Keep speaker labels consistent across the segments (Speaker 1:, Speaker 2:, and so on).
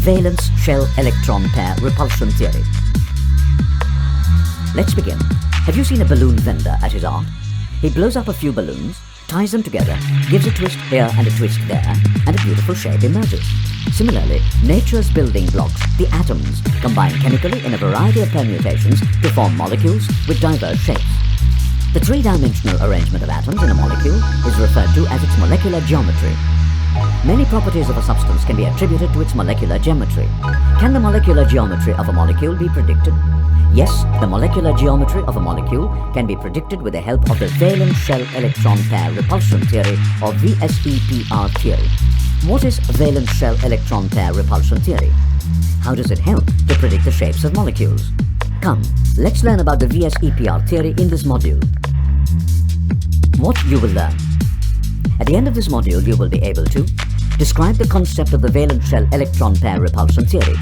Speaker 1: valence shell electron pair repulsion theory. Let's begin. Have you seen a balloon vendor at his art? He blows up a few balloons, ties them together, gives a twist here and a twist there, and a beautiful shape emerges. Similarly, nature's building blocks, the atoms, combine chemically in a variety of permutations to form molecules with diverse shapes. The three-dimensional arrangement of atoms in a molecule is referred to as its molecular geometry. Many properties of a substance can be attributed to its molecular geometry. Can the molecular geometry of a molecule be predicted? Yes, the molecular geometry of a molecule can be predicted with the help of the valence shell electron pair repulsion theory, or VSEPR theory. What is valence shell electron pair repulsion theory? How does it help to predict the shapes of molecules? Come, let's learn about the VSEPR theory in this module. What you will learn. At the end of this module, you will be able to describe the concept of the valence shell electron pair repulsion theory.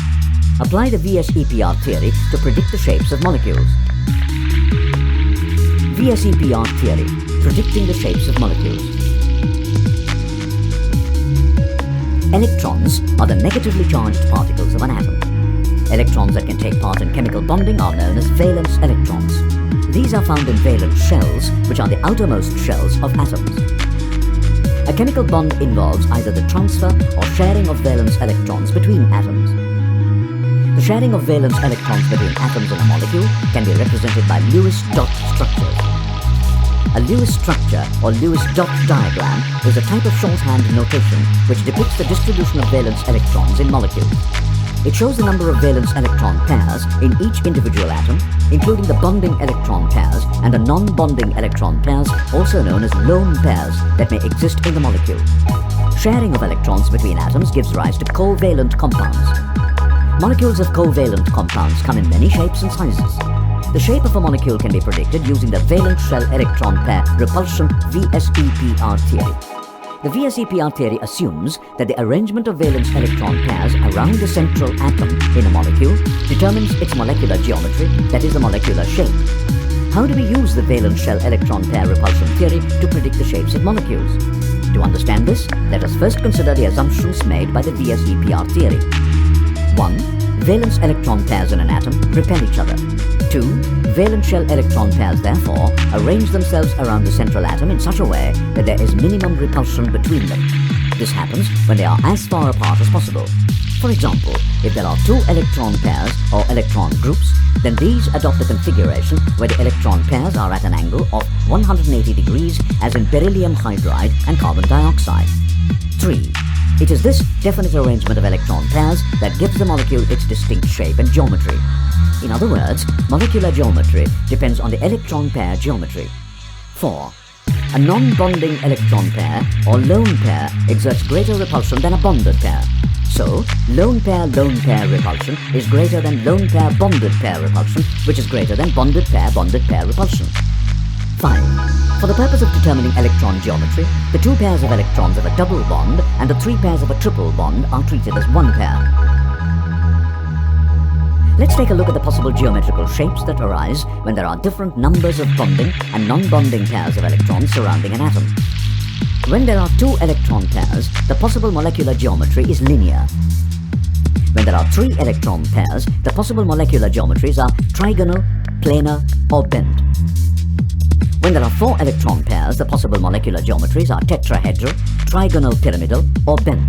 Speaker 1: Apply the VSEPR theory to predict the shapes of molecules. VSEPR theory, predicting the shapes of molecules. Electrons are the negatively charged particles of an atom. Electrons that can take part in chemical bonding are known as valence electrons. These are found in valence shells, which are the outermost shells of atoms. A chemical bond involves either the transfer or sharing of valence electrons between atoms. The sharing of valence electrons between atoms in a molecule can be represented by Lewis dot structures. A Lewis structure or Lewis dot diagram is a type of shorthand notation which depicts the distribution of valence electrons in molecules. It shows the number of valence electron pairs in each individual atom, including the bonding electron pairs and the non-bonding electron pairs, also known as lone pairs, that may exist in the molecule. Sharing of electrons between atoms gives rise to covalent compounds. Molecules of covalent compounds come in many shapes and sizes. The shape of a molecule can be predicted using the valence shell electron pair repulsion VSEPR theory. The VSEPR theory assumes that the arrangement of valence electron pairs around the central atom in a molecule determines its molecular geometry, that is, the molecular shape. How do we use the valence shell electron pair repulsion theory to predict the shapes of molecules? To understand this, let us first consider the assumptions made by the VSEPR theory. 1. Valence electron pairs in an atom repel each other. 2. Valence shell electron pairs therefore arrange themselves around the central atom in such a way that there is minimum repulsion between them. This happens when they are as far apart as possible. For example, if there are two electron pairs or electron groups, then these adopt a configuration where the electron pairs are at an angle of 180 degrees, as in beryllium hydride and carbon dioxide. 3. It is this definite arrangement of electron pairs that gives the molecule its distinct shape and geometry. In other words, molecular geometry depends on the electron pair geometry. 4. A non-bonding electron pair or lone pair exerts greater repulsion than a bonded pair. So, lone pair repulsion is greater than lone pair bonded pair repulsion, which is greater than bonded pair repulsion. 5. For the purpose of determining electron geometry, the two pairs of electrons of a double bond and the three pairs of a triple bond are treated as one pair. Let's take a look at the possible geometrical shapes that arise when there are different numbers of bonding and non-bonding pairs of electrons surrounding an atom. When there are two electron pairs, the possible molecular geometry is linear. When there are three electron pairs, the possible molecular geometries are trigonal, planar, or bent. When there are four electron pairs, the possible molecular geometries are tetrahedral, trigonal pyramidal, or bent.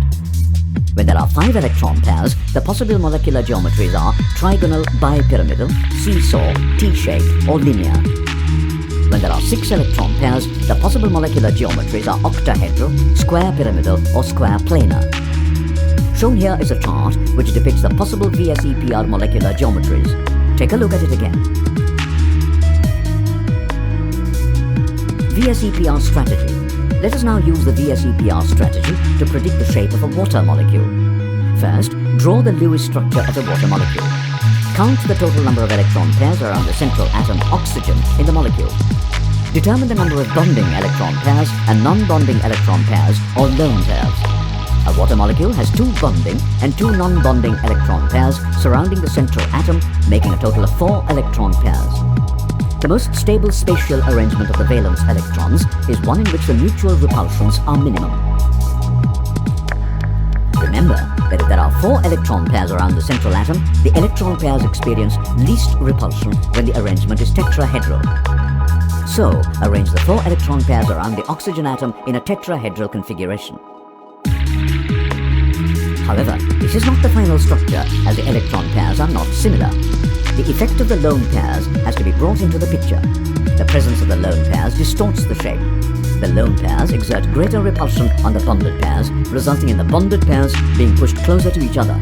Speaker 1: When there are five electron pairs, the possible molecular geometries are trigonal bipyramidal, seesaw, T-shaped, or linear. When there are six electron pairs, the possible molecular geometries are octahedral, square pyramidal, or square planar. Shown here is a chart which depicts the possible VSEPR molecular geometries. Take a look at it again. VSEPR strategy. Let us now use the VSEPR strategy to predict the shape of a water molecule. First, draw the Lewis structure of the water molecule. Count the total number of electron pairs around the central atom oxygen in the molecule. Determine the number of bonding electron pairs and non-bonding electron pairs or lone pairs. A water molecule has two bonding and two non-bonding electron pairs surrounding the central atom, making a total of 4 electron pairs. The most stable spatial arrangement of the valence electrons is one in which the mutual repulsions are minimum. Remember that if there are 4 electron pairs around the central atom, the electron pairs experience least repulsion when the arrangement is tetrahedral. So, arrange the 4 electron pairs around the oxygen atom in a tetrahedral configuration. However, this is not the final structure, as the electron pairs are not similar. The effect of the lone pairs has to be brought into the picture. The presence of the lone pairs distorts the shape. The lone pairs exert greater repulsion on the bonded pairs, resulting in the bonded pairs being pushed closer to each other.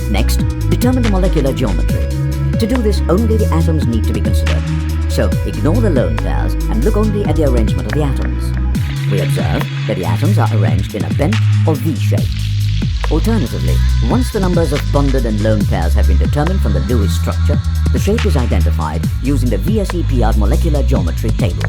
Speaker 1: Next, determine the molecular geometry. To do this, only the atoms need to be considered. So, ignore the lone pairs and look only at the arrangement of the atoms. We observe that the atoms are arranged in a bent or V shape. Alternatively, once the numbers of bonded and lone pairs have been determined from the Lewis structure, the shape is identified using the VSEPR molecular geometry table.